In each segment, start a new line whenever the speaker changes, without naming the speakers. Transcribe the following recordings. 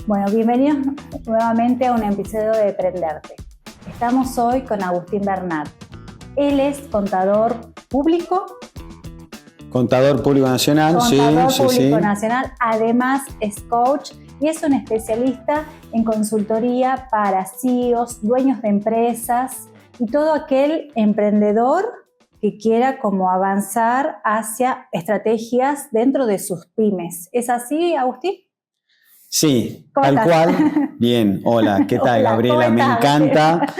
Bueno, bienvenidos nuevamente a un episodio de Prenderte. Estamos hoy con Agustín Bernat. Él es contador público.
Contador público nacional,
Contador
sí.
público nacional. Además es coach y es un especialista en consultoría para CEOs, dueños de empresas y todo aquel emprendedor que quiera como avanzar hacia estrategias dentro de sus pymes. ¿Es así, Agustín?
Sí,
¿Cómo
tal
estás?
cual. Bien, hola, ¿qué tal,
Hola,
Gabriela?
¿cómo
Me
estás?
encanta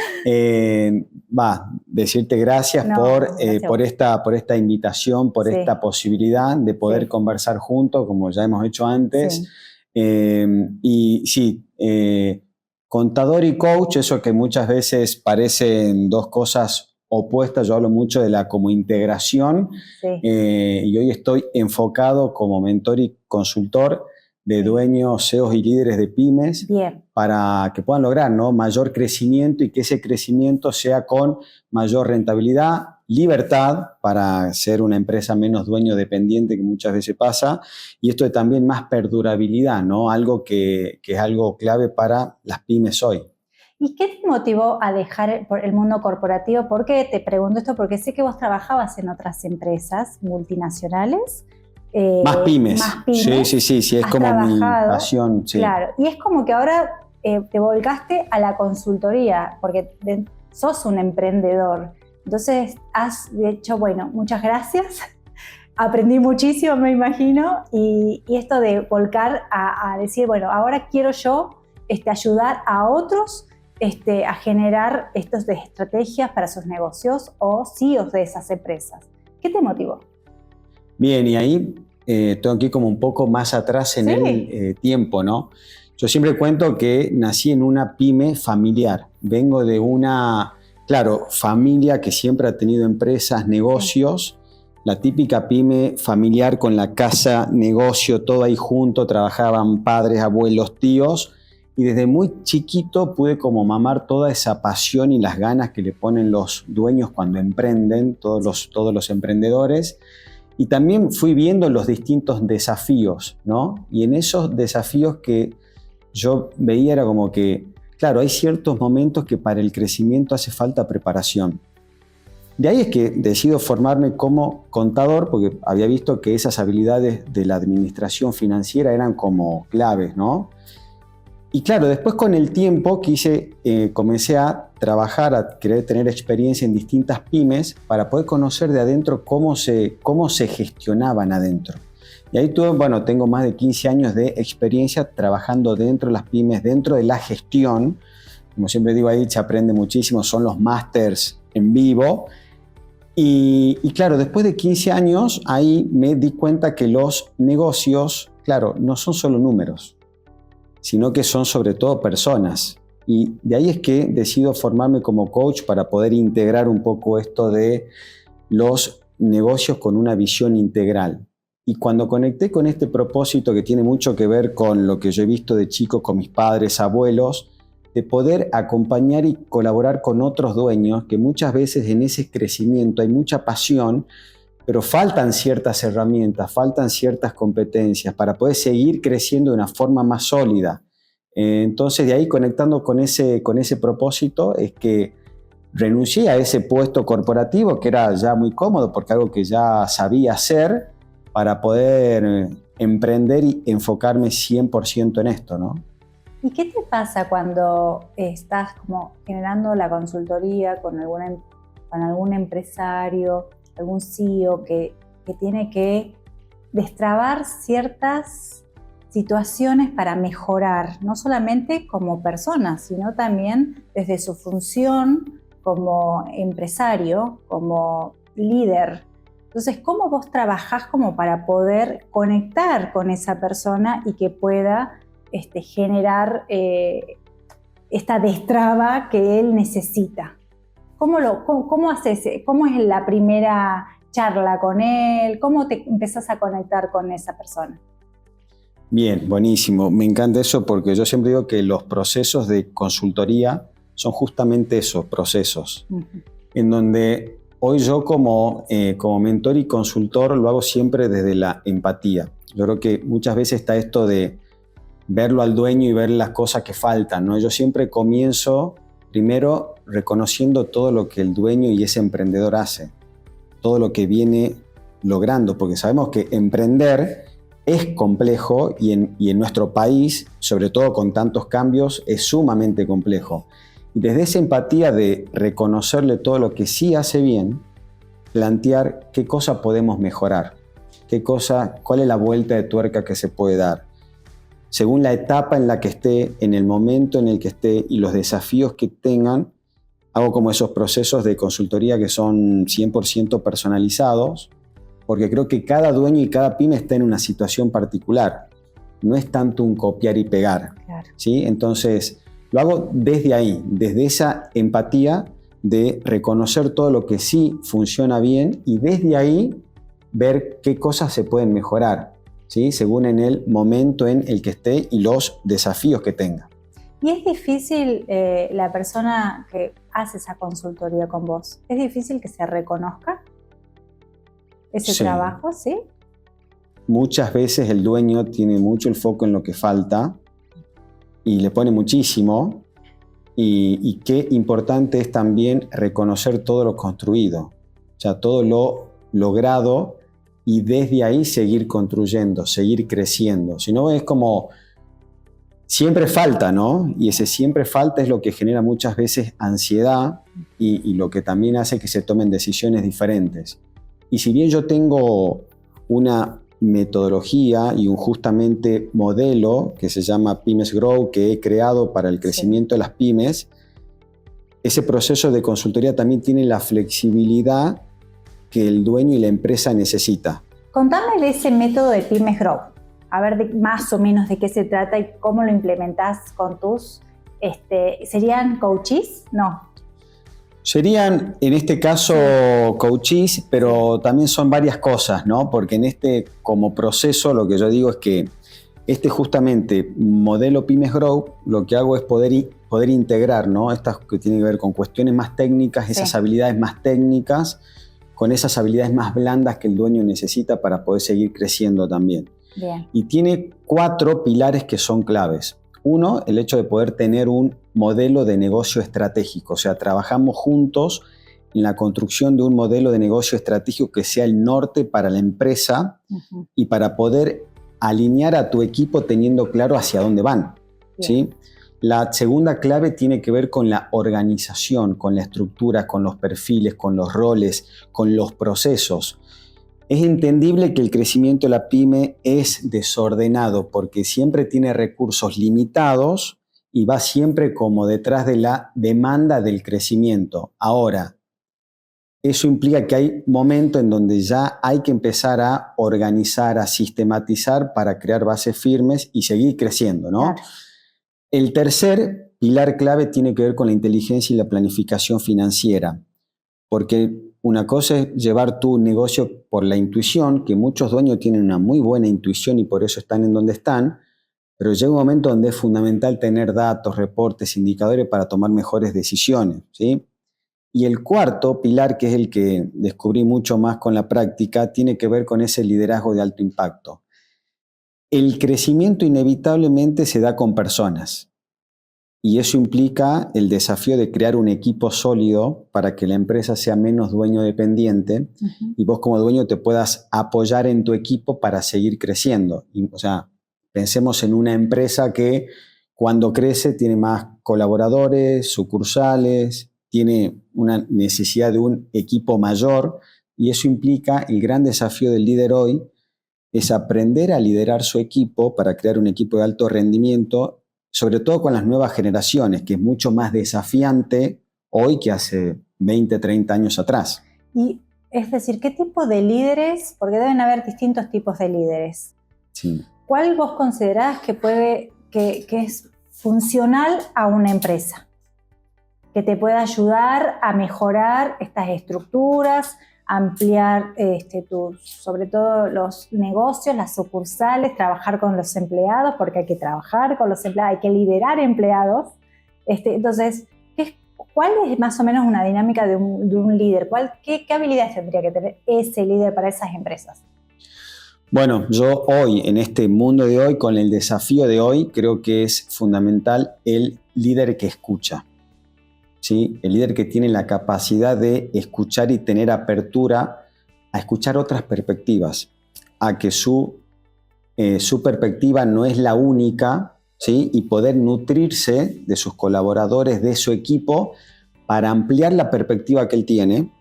decirte gracias
Gracias.
por esta invitación, por
Sí.
esta posibilidad de poder conversar juntos, como ya hemos hecho antes.
Sí.
Contador y coach, eso que muchas veces parecen dos cosas opuestas, yo hablo mucho de la como integración,
Sí.
y hoy estoy enfocado como mentor y consultor de dueños, CEOs y líderes de pymes.
Bien.
Para que puedan lograr, ¿no?, mayor crecimiento y que ese crecimiento sea con mayor rentabilidad, libertad para ser una empresa menos dueño dependiente, que muchas veces pasa, y esto de también más perdurabilidad, ¿no? Algo que es algo clave para las pymes hoy.
¿Y qué te motivó a dejar el mundo corporativo? ¿Por qué te pregunto esto? Porque sé que vos trabajabas en otras empresas multinacionales.
Más pymes. Sí, es
Has
como
trabajado,
mi pasión. Sí.
Claro, y es como que ahora te volcaste a la consultoría, porque sos un emprendedor. Entonces has dicho, bueno, muchas gracias. Aprendí muchísimo, me imagino, y esto de volcar a decir, bueno, ahora quiero yo ayudar a otros a generar estas estrategias para sus negocios o CEOs de esas empresas. ¿Qué te motivó?
Bien, y ahí tengo que ir como un poco más atrás en el tiempo, ¿no? Yo siempre cuento que nací en una pyme familiar. Vengo de una, familia que siempre ha tenido empresas, negocios. La típica pyme familiar con la casa, negocio, todo ahí junto. Trabajaban padres, abuelos, tíos. Y desde muy chiquito pude como mamar toda esa pasión y las ganas que le ponen los dueños cuando emprenden, todos los emprendedores. Y también fui viendo los distintos desafíos, ¿no? Y en esos desafíos que yo veía era como que, claro, hay ciertos momentos que para el crecimiento hace falta preparación. De ahí es que decido formarme como contador, porque había visto que esas habilidades de la administración financiera eran como claves, ¿no? Y claro, después con el tiempo comencé a trabajar, a querer tener experiencia en distintas pymes para poder conocer de adentro cómo se gestionaban adentro. Y ahí tengo más de 15 años de experiencia trabajando dentro de las pymes, dentro de la gestión. Como siempre digo, ahí se aprende muchísimo, son los másters en vivo. Y claro, después de 15 años, ahí me di cuenta que los negocios, claro, no son solo números, sino que son sobre todo personas. Y de ahí es que decido formarme como coach para poder integrar un poco esto de los negocios con una visión integral. Y cuando conecté con este propósito que tiene mucho que ver con lo que yo he visto de chico con mis padres, abuelos, de poder acompañar y colaborar con otros dueños, que muchas veces en ese crecimiento hay mucha pasión, pero faltan ciertas herramientas, faltan ciertas competencias para poder seguir creciendo de una forma más sólida. Entonces, de ahí, conectando con ese propósito, es que renuncié a ese puesto corporativo, que era ya muy cómodo, porque algo que ya sabía hacer, para poder emprender y enfocarme 100% en esto, ¿no?
¿Y qué te pasa cuando estás como generando la consultoría con algún empresario, algún CEO que tiene que destrabar ciertas situaciones para mejorar, no solamente como persona, sino también desde su función como empresario, como líder? Entonces, ¿cómo vos trabajás como para poder conectar con esa persona y que pueda generar esta destraba que él necesita? ¿Cómo haces? ¿Cómo es la primera charla con él? ¿Cómo te empezás a conectar con esa persona?
Bien, buenísimo. Me encanta eso porque yo siempre digo que los procesos de consultoría son justamente esos procesos, en donde hoy yo como mentor y consultor lo hago siempre desde la empatía. Yo creo que muchas veces está esto de verlo al dueño y ver las cosas que faltan, ¿no? Yo siempre comienzo primero reconociendo todo lo que el dueño y ese emprendedor hace, todo lo que viene logrando, porque sabemos que emprender es complejo y en nuestro país, sobre todo con tantos cambios, es sumamente complejo. Y desde esa empatía de reconocerle todo lo que sí hace bien, plantear qué cosa podemos mejorar, cuál es la vuelta de tuerca que se puede dar, según la etapa en la que esté, en el momento en el que esté y los desafíos que tengan. Hago como esos procesos de consultoría que son 100% personalizados, porque creo que cada dueño y cada pyme está en una situación particular. No es tanto un copiar y pegar.
Claro.
¿Sí? Entonces, lo hago desde ahí, desde esa empatía de reconocer todo lo que sí funciona bien y desde ahí ver qué cosas se pueden mejorar, ¿sí? Según en el momento en el que esté y los desafíos que tenga.
¿Y es difícil la persona que hace esa consultoría con vos? ¿Es difícil que se reconozca ese trabajo? ¿Sí?
Muchas veces el dueño tiene mucho el foco en lo que falta y le pone muchísimo. Y qué importante es también reconocer todo lo construido, o sea, todo lo logrado y desde ahí seguir construyendo, seguir creciendo. Si no, es como siempre falta, ¿no? Y ese siempre falta es lo que genera muchas veces ansiedad y lo que también hace que se tomen decisiones diferentes. Y si bien yo tengo una metodología y un justamente modelo que se llama Pymes Grow, que he creado para el crecimiento de las pymes, ese proceso de consultoría también tiene la flexibilidad que el dueño y la empresa necesita.
Contame de ese método de Pymes Grow. A ver más o menos de qué se trata y cómo lo implementás con tus... ¿Serían coaches? No.
Serían, en este caso, coaches, pero también son varias cosas, ¿no? Porque en como proceso, lo que yo digo es que justamente modelo Pymes Grow, lo que hago es poder integrar, ¿no? Estas que tienen que ver con cuestiones más técnicas, esas habilidades más técnicas, con esas habilidades más blandas que el dueño necesita para poder seguir creciendo también.
Bien.
Y tiene 4 pilares que son claves. Uno, el hecho de poder tener un modelo de negocio estratégico, o sea, trabajamos juntos en la construcción de un modelo de negocio estratégico que sea el norte para la empresa y para poder alinear a tu equipo teniendo claro hacia dónde van, ¿sí? La segunda clave tiene que ver con la organización, con la estructura, con los perfiles, con los roles, con los procesos. Es entendible que el crecimiento de la pyme es desordenado porque siempre tiene recursos limitados y va siempre como detrás de la demanda del crecimiento. Ahora, eso implica que hay momentos en donde ya hay que empezar a organizar, a sistematizar para crear bases firmes y seguir creciendo, ¿no?
Claro.
El tercer pilar clave tiene que ver con la inteligencia y la planificación financiera, porque una cosa es llevar tu negocio por la intuición, que muchos dueños tienen una muy buena intuición y por eso están en donde están, pero llega un momento donde es fundamental tener datos, reportes, indicadores para tomar mejores decisiones, ¿sí? Y el cuarto pilar, que es el que descubrí mucho más con la práctica, tiene que ver con ese liderazgo de alto impacto. El crecimiento inevitablemente se da con personas y eso implica el desafío de crear un equipo sólido para que la empresa sea menos dueño dependiente y vos como dueño te puedas apoyar en tu equipo para seguir creciendo. O sea, pensemos en una empresa que cuando crece tiene más colaboradores, sucursales, tiene una necesidad de un equipo mayor y eso implica el gran desafío del líder hoy es aprender a liderar su equipo para crear un equipo de alto rendimiento, sobre todo con las nuevas generaciones, que es mucho más desafiante hoy que hace 20, 30 años atrás.
Y es decir, ¿qué tipo de líderes? Porque deben haber distintos tipos de líderes.
Sí.
¿Cuál vos considerás que es funcional a una empresa? Que te pueda ayudar a mejorar estas estructuras, ampliar sobre todo los negocios, las sucursales, trabajar con los empleados, porque hay que trabajar con los empleados, hay que liderar empleados. Entonces, ¿cuál es más o menos una dinámica de un líder? ¿Qué habilidades tendría que tener ese líder para esas empresas?
Bueno, yo hoy, en este mundo de hoy, con el desafío de hoy, creo que es fundamental el líder que escucha, ¿sí? El líder que tiene la capacidad de escuchar y tener apertura a escuchar otras perspectivas, a que su perspectiva no es la única, ¿sí? Y poder nutrirse de sus colaboradores, de su equipo, para ampliar la perspectiva que él tiene,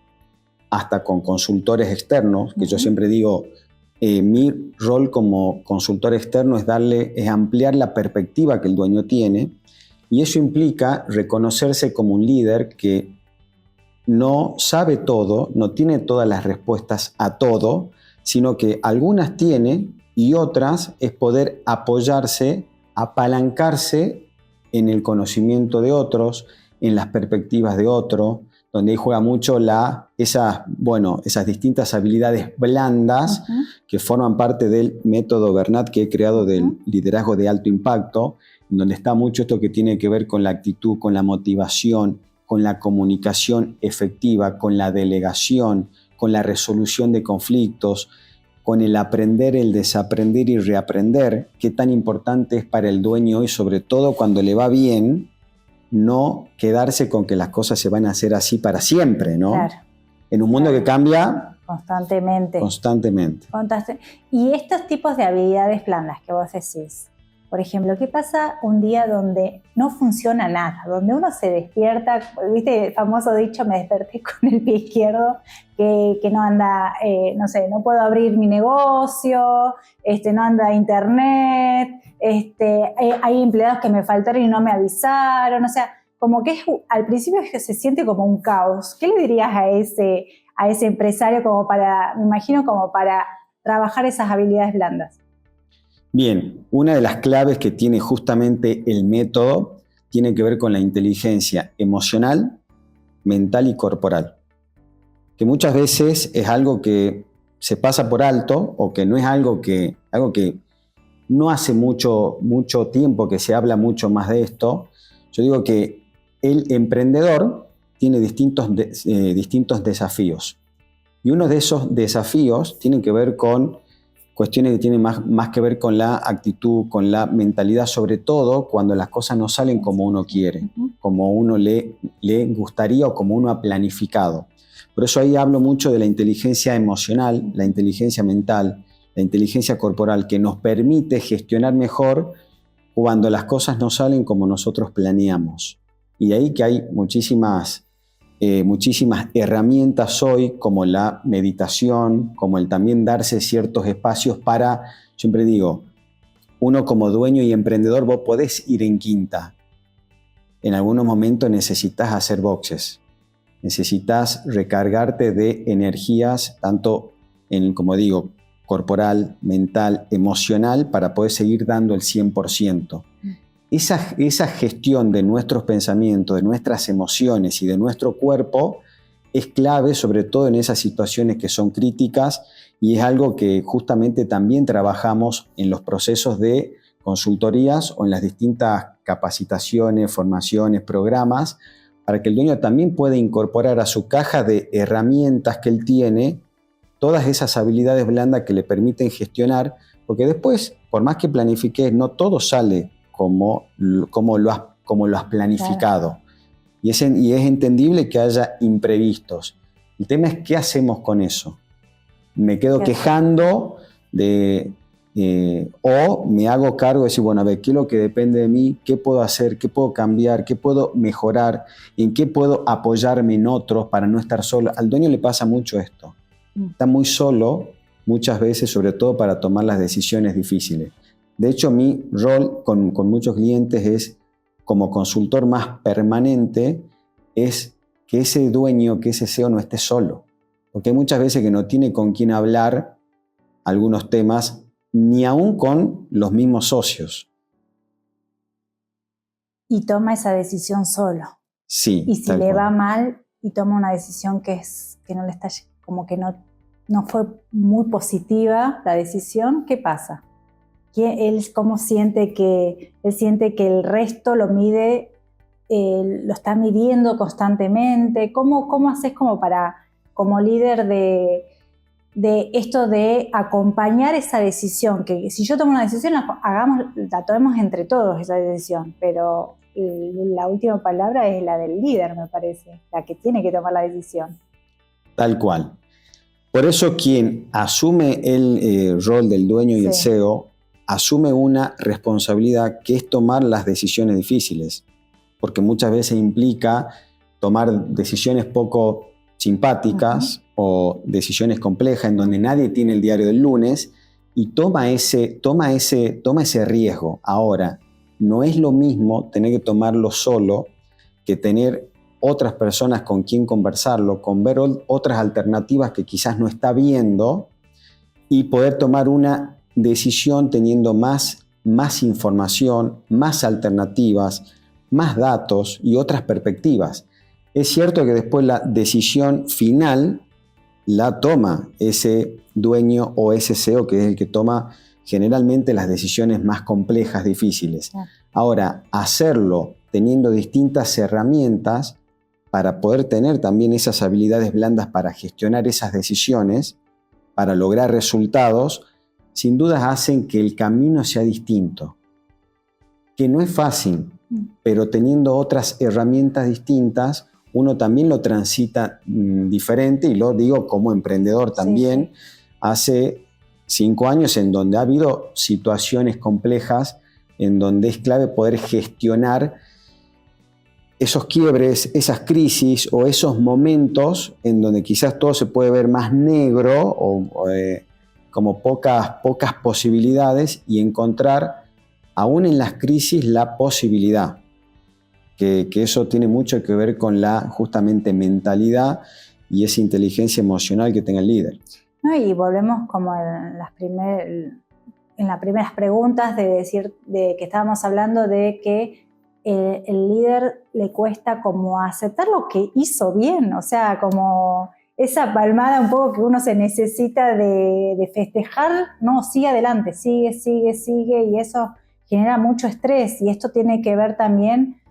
hasta con consultores externos, que yo siempre digo, mi rol como consultor externo es ampliar la perspectiva que el dueño tiene, y eso implica reconocerse como un líder que no sabe todo, no tiene todas las respuestas a todo, sino que algunas tiene y otras es poder apoyarse, apalancarse en el conocimiento de otros, en las perspectivas de otro, donde ahí juega mucho esas distintas habilidades blandas que forman parte del método Bernat que he creado del liderazgo de alto impacto, donde está mucho esto que tiene que ver con la actitud, con la motivación, con la comunicación efectiva, con la delegación, con la resolución de conflictos, con el aprender, el desaprender y reaprender, qué tan importante es para el dueño hoy, sobre todo cuando le va bien, no quedarse con que las cosas se van a hacer así para siempre, ¿no?
Claro.
En un mundo que cambia
constantemente. Y estos tipos de habilidades blandas que vos decís, por ejemplo, ¿qué pasa un día donde no funciona nada? Donde uno se despierta, ¿viste el famoso dicho, me desperté con el pie izquierdo, que no anda, no puedo abrir mi negocio, no anda internet, hay empleados que me faltaron y no me avisaron, o sea, como que al principio se siente como un caos. ¿Qué le dirías a ese empresario me imagino como para trabajar esas habilidades blandas?
Bien, una de las claves que tiene justamente el método tiene que ver con la inteligencia emocional, mental y corporal, que muchas veces es algo que se pasa por alto o que no es algo que no hace mucho tiempo que se habla mucho más de esto. Yo digo que el emprendedor tiene distintos desafíos, y uno de esos desafíos tiene que ver con cuestiones que tienen más que ver con la actitud, con la mentalidad, sobre todo cuando las cosas no salen como uno quiere, como uno le gustaría o como uno ha planificado. Por eso ahí hablo mucho de la inteligencia emocional, la inteligencia mental, la inteligencia corporal, que nos permite gestionar mejor cuando las cosas no salen como nosotros planeamos. Y de ahí que hay muchísimas herramientas hoy, como la meditación, como el también darse ciertos espacios para, siempre digo, uno como dueño y emprendedor, vos podés ir en quinta. En algunos momentos necesitas hacer boxes, necesitas recargarte de energías, tanto como digo, corporal, mental, emocional, para poder seguir dando el 100%. Esa gestión de nuestros pensamientos, de nuestras emociones y de nuestro cuerpo es clave, sobre todo en esas situaciones que son críticas, y es algo que justamente también trabajamos en los procesos de consultorías o en las distintas capacitaciones, formaciones, programas, para que el dueño también pueda incorporar a su caja de herramientas que él tiene todas esas habilidades blandas que le permiten gestionar, porque después, por más que planifiques, no todo sale como lo has planificado. Claro. Y es entendible que haya imprevistos. El tema es qué hacemos con eso. Me quedo quejando o me hago cargo de decir, bueno, a ver, ¿qué es lo que depende de mí? ¿Qué puedo hacer? ¿Qué puedo cambiar? ¿Qué puedo mejorar? ¿En qué puedo apoyarme en otros para no estar solo? Al dueño le pasa mucho esto. Está muy solo muchas veces, sobre todo para tomar las decisiones difíciles. De hecho, mi rol con muchos clientes es, como consultor más permanente, es que ese dueño, que ese CEO no esté solo. Porque hay muchas veces que no tiene con quién hablar algunos temas, ni aún con los mismos socios.
Y toma esa decisión solo.
Sí.
Y si le va mal y toma una decisión que no le está, como que no fue muy positiva la decisión, ¿qué pasa? Él siente que el resto lo mide, lo está midiendo constantemente. ¿Cómo haces como líder de esto de acompañar esa decisión, que si yo tomo una decisión, la tomemos entre todos esa decisión, pero la última palabra es la del líder, me parece, la que tiene que tomar la decisión.
Tal cual. Por eso quien asume el rol del dueño y el CEO, asume una responsabilidad que es tomar las decisiones difíciles, porque muchas veces implica tomar decisiones poco simpáticas o decisiones complejas en donde nadie tiene el diario del lunes y toma ese riesgo. Ahora, no es lo mismo tener que tomarlo solo que tener otras personas con quien conversarlo, con ver otras alternativas que quizás no está viendo y poder tomar una decisión teniendo más información, más alternativas, más datos y otras perspectivas. Es cierto que después la decisión final la toma ese dueño o ese CEO, que es el que toma generalmente las decisiones más complejas, difíciles. Ahora, hacerlo teniendo distintas herramientas para poder tener también esas habilidades blandas para gestionar esas decisiones, para lograr resultados, sin dudas hacen que el camino sea distinto. Que no es fácil, pero teniendo otras herramientas distintas, uno también lo transita diferente, y lo digo como emprendedor también. Hace 5 años en donde ha habido situaciones complejas, en donde es clave poder gestionar esos quiebres, esas crisis o esos momentos en donde quizás todo se puede ver más negro o como pocas posibilidades, y encontrar aún en las crisis la posibilidad. Que eso tiene mucho que ver con la justamente mentalidad y esa inteligencia emocional que tenga el líder.
No, y volvemos como en las primeras preguntas de que estábamos hablando de que el líder le cuesta como aceptar lo que hizo bien, o sea, como esa palmada un poco que uno se necesita de festejar, no, sigue adelante, sigue, y eso genera mucho estrés, y esto tiene que ver también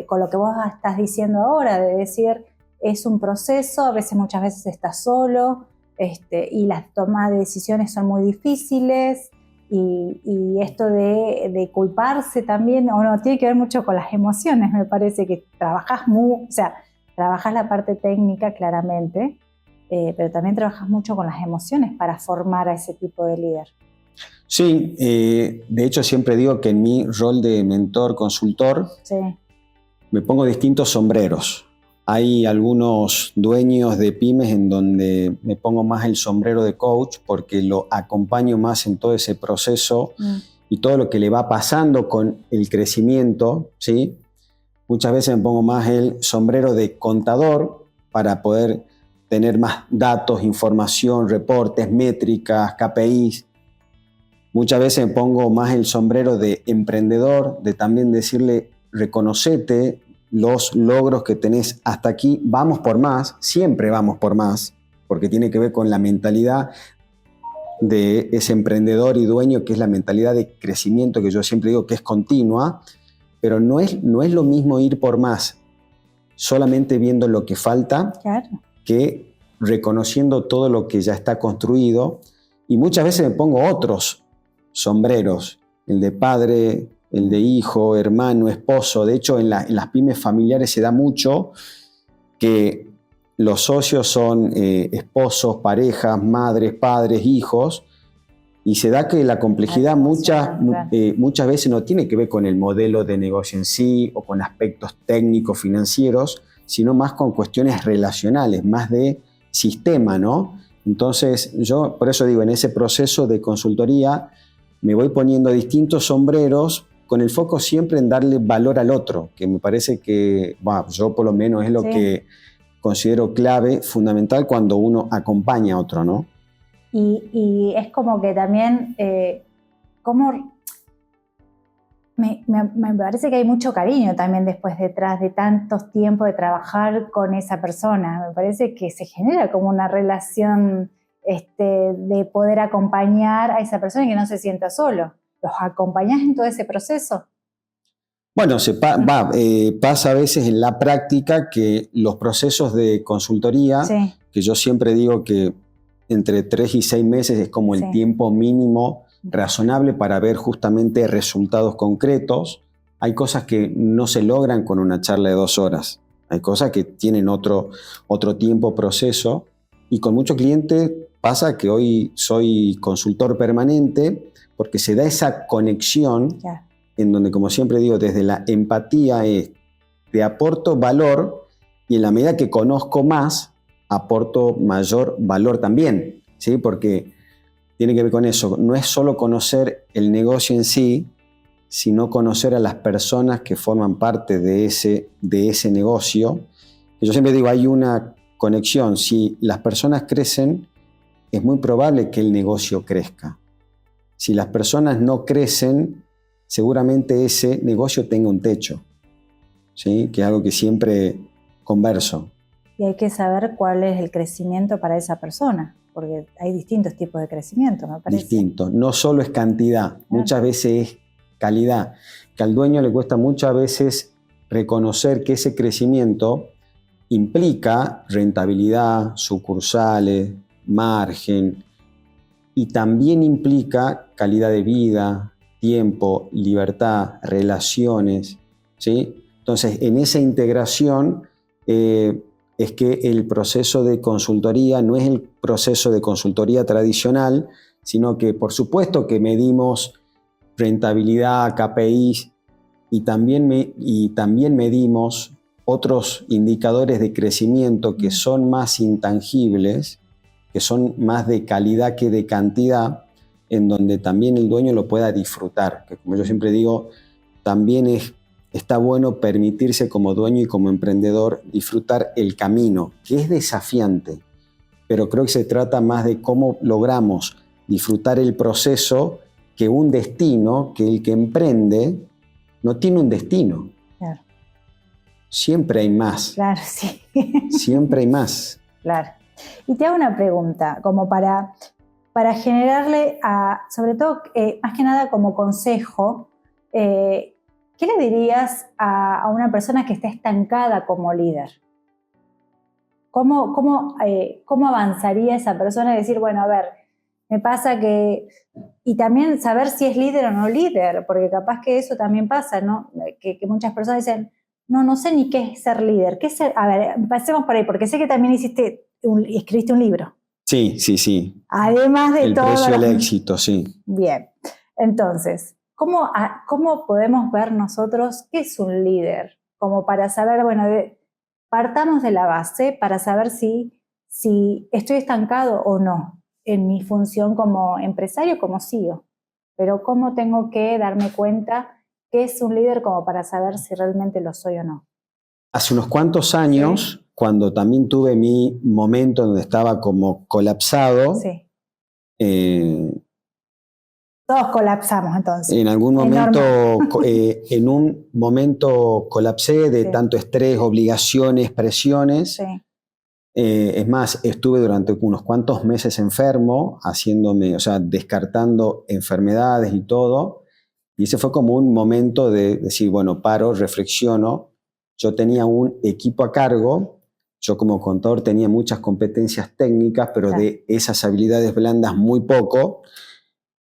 con lo que vos estás diciendo ahora, de decir, es un proceso, muchas veces estás solo, y las tomas de decisiones son muy difíciles, y esto de culparse también, tiene que ver mucho con las emociones. Me parece que trabajás la parte técnica claramente, pero también trabajas mucho con las emociones para formar a ese tipo de líder.
Sí, de hecho siempre digo que en mi rol de mentor, consultor, me pongo distintos sombreros. Hay algunos dueños de pymes en donde me pongo más el sombrero de coach porque lo acompaño más en todo ese proceso y todo lo que le va pasando con el crecimiento, ¿sí? Muchas veces me pongo más el sombrero de contador para poder tener más datos, información, reportes, métricas, KPIs. Muchas veces me pongo más el sombrero de emprendedor, de también decirle, reconocete los logros que tenés hasta aquí, vamos por más, siempre vamos por más, porque tiene que ver con la mentalidad de ese emprendedor y dueño, que es la mentalidad de crecimiento, que yo siempre digo que es continua, pero no es lo mismo ir por más, solamente viendo lo que falta, que reconociendo todo lo que ya está construido. Y muchas veces me pongo otros sombreros, el de padre, el de hijo, hermano, esposo. De hecho, en las pymes familiares se da mucho que los socios son esposos, parejas, madres, padres, hijos, y se da que la complejidad muchas veces no tiene que ver con el modelo de negocio en sí o con aspectos técnicos, financieros, sino más con cuestiones relacionales, más de sistema, ¿no? Entonces, yo por eso digo, en ese proceso de consultoría me voy poniendo distintos sombreros con el foco siempre en darle valor al otro, que me parece que, yo por lo menos es lo que considero clave, fundamental cuando uno acompaña a otro, ¿no?
Y es como que también, me parece que hay mucho cariño también después detrás de tantos tiempos de trabajar con esa persona. Me parece que se genera como una relación de poder acompañar a esa persona y que no se sienta solo. ¿Los acompañás en todo ese proceso?
Bueno, pasa a veces en la práctica que los procesos de consultoría, que yo siempre digo que entre 3 y 6 meses es como el
Sí.
tiempo mínimo razonable para ver justamente resultados concretos. Hay cosas que no se logran con una charla de 2 horas. Hay cosas que tienen otro tiempo, proceso. Y con muchos clientes pasa que hoy soy consultor permanente porque se da esa conexión
Ya.
en donde, como siempre digo, desde la empatía te aporto valor y en la medida que conozco más, aporto mayor valor también, ¿sí? Porque tiene que ver con eso. No es solo conocer el negocio en sí, sino conocer a las personas que forman parte de ese negocio. Y yo siempre digo, hay una conexión. Si las personas crecen, es muy probable que el negocio crezca. Si las personas no crecen, seguramente ese negocio tenga un techo, ¿sí? Que es algo que siempre converso.
Y hay que saber cuál es el crecimiento para esa persona, porque hay distintos tipos de crecimiento, me parece.
Distinto. No solo es cantidad, muchas veces es calidad. Que al dueño le cuesta muchas veces reconocer que ese crecimiento implica rentabilidad, sucursales, margen, y también implica calidad de vida, tiempo, libertad, relaciones, ¿sí? Entonces, en esa integración es que el proceso de consultoría no es el proceso de consultoría tradicional, sino que por supuesto que medimos rentabilidad, KPIs, y también medimos otros indicadores de crecimiento que son más intangibles, que son más de calidad que de cantidad, en donde también el dueño lo pueda disfrutar. Que como yo siempre digo, también está bueno permitirse como dueño y como emprendedor disfrutar el camino, que es desafiante, pero creo que se trata más de cómo logramos disfrutar el proceso que un destino, que el que emprende no tiene un destino.
Claro.
Siempre hay más.
Claro, sí.
Siempre hay más.
Claro. Y te hago una pregunta, como para generarle, sobre todo, más que nada como consejo, ¿qué le dirías a una persona que está estancada como líder? ¿Cómo avanzaría esa persona y decir, bueno, a ver, me pasa que... Y también saber si es líder o no líder, porque capaz que eso también pasa, ¿no? Que muchas personas dicen, no sé ni qué es ser líder. ¿Qué es ser? A ver, pasemos por ahí, porque sé que también escribiste un libro.
Sí.
Además de todo.
El precio del éxito, sí.
Bien. Entonces, ¿cómo podemos ver nosotros qué es un líder? Como para saber, bueno, partamos de la base para saber si estoy estancado o no en mi función como empresario, como CEO. Pero ¿cómo tengo que darme cuenta qué es un líder como para saber si realmente lo soy o no?
Hace unos cuantos años, ¿sí? Cuando también tuve mi momento donde estaba como colapsado,
sí.
Todos
colapsamos entonces.
En algún momento, en un momento colapsé de tanto estrés, obligaciones, presiones.
Sí.
Es más, estuve durante unos cuantos meses enfermo, descartando enfermedades y todo. Y ese fue como un momento de decir, bueno, paro, reflexiono. Yo tenía un equipo a cargo. Yo como contador tenía muchas competencias técnicas, pero de esas habilidades blandas muy poco.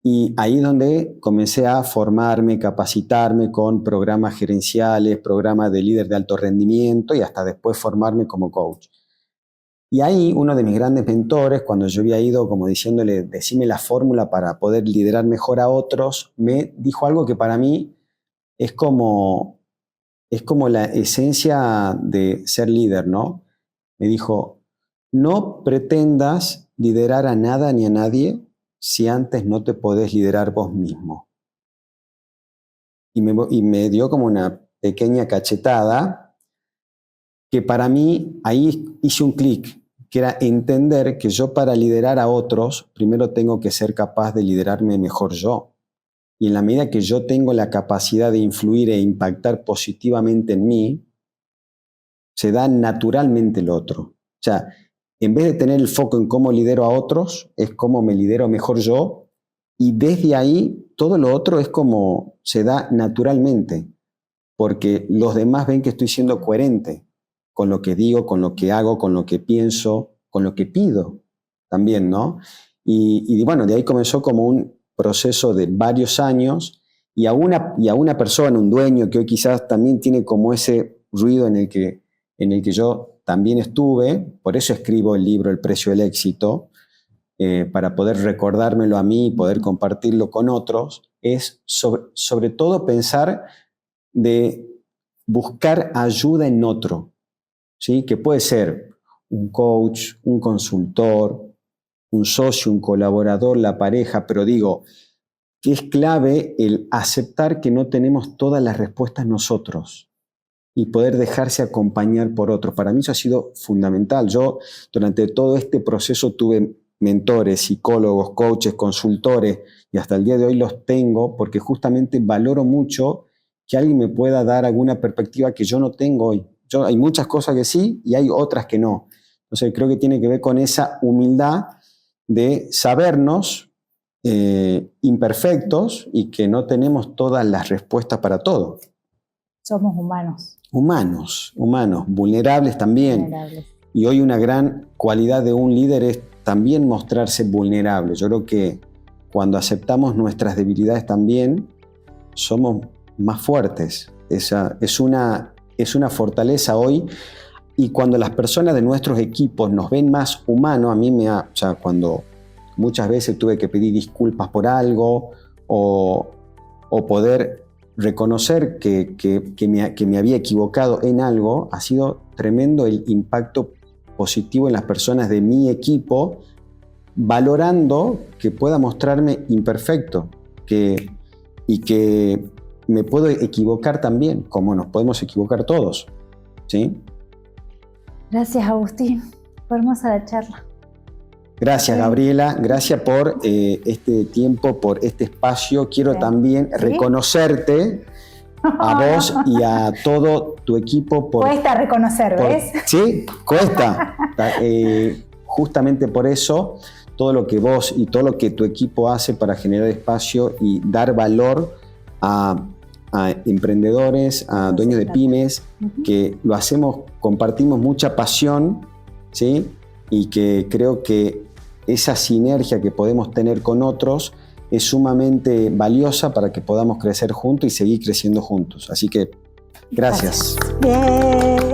Y ahí es donde comencé a formarme, capacitarme con programas gerenciales, programas de líder de alto rendimiento y hasta después formarme como coach. Y ahí uno de mis grandes mentores, cuando yo había ido como diciéndole, decime la fórmula para poder liderar mejor a otros, me dijo algo que para mí es como la esencia de ser líder, ¿no? Me dijo, no pretendas liderar a nada ni a nadie si antes no te podés liderar vos mismo. Y me dio como una pequeña cachetada que para mí ahí hice un clic, que era entender que yo para liderar a otros, primero tengo que ser capaz de liderarme mejor yo. Y en la medida que yo tengo la capacidad de influir e impactar positivamente en mí, se da naturalmente lo otro. O sea, en vez de tener el foco en cómo lidero a otros, es cómo me lidero mejor yo. Y desde ahí, todo lo otro es como se da naturalmente, porque los demás ven que estoy siendo coherente con lo que digo, con lo que hago, con lo que pienso, con lo que pido. también, ¿no? Y bueno, de ahí comenzó como un proceso de varios años y a una persona, un dueño que hoy quizás también tiene como ese ruido en el que yo también estuve, por eso escribo el libro El precio del éxito, para poder recordármelo a mí y poder compartirlo con otros, es sobre todo pensar de buscar ayuda en otro, ¿sí? Que puede ser un coach, un consultor, un socio, un colaborador, la pareja, pero digo que es clave el aceptar que no tenemos todas las respuestas nosotros y poder dejarse acompañar por otros. Para mí eso ha sido fundamental. Yo durante todo este proceso tuve mentores, psicólogos, coaches, consultores y hasta el día de hoy los tengo porque justamente valoro mucho que alguien me pueda dar alguna perspectiva que yo no tengo hoy. Hay muchas cosas que sí y hay otras que no. Entonces creo que tiene que ver con esa humildad de sabernos imperfectos y que no tenemos todas las respuestas para todo.
Somos humanos.
Humanos, vulnerables también.
Vulnerables.
Y hoy una gran cualidad de un líder es también mostrarse vulnerable. Yo creo que cuando aceptamos nuestras debilidades también, somos más fuertes. Es una fortaleza hoy. Y cuando las personas de nuestros equipos nos ven más humanos, a mí cuando muchas veces tuve que pedir disculpas por algo o poder reconocer que me había equivocado en algo, ha sido tremendo el impacto positivo en las personas de mi equipo, valorando que pueda mostrarme imperfecto y que me puedo equivocar también, como nos podemos equivocar todos, ¿sí?
Gracias, Agustín. Fue hermosa la charla.
Gracias, Gabriela. Gracias por este tiempo, por este espacio. Quiero también reconocerte a vos y a todo tu equipo.
Cuesta reconocer, ¿ves?
Sí, cuesta. Justamente por eso, todo lo que vos y todo lo que tu equipo hace para generar espacio y dar valor a emprendedores, a dueños de pymes, que lo hacemos, compartimos mucha pasión, ¿sí? Y que creo que esa sinergia que podemos tener con otros es sumamente valiosa para que podamos crecer juntos y seguir creciendo juntos. Así que, gracias.
Bien.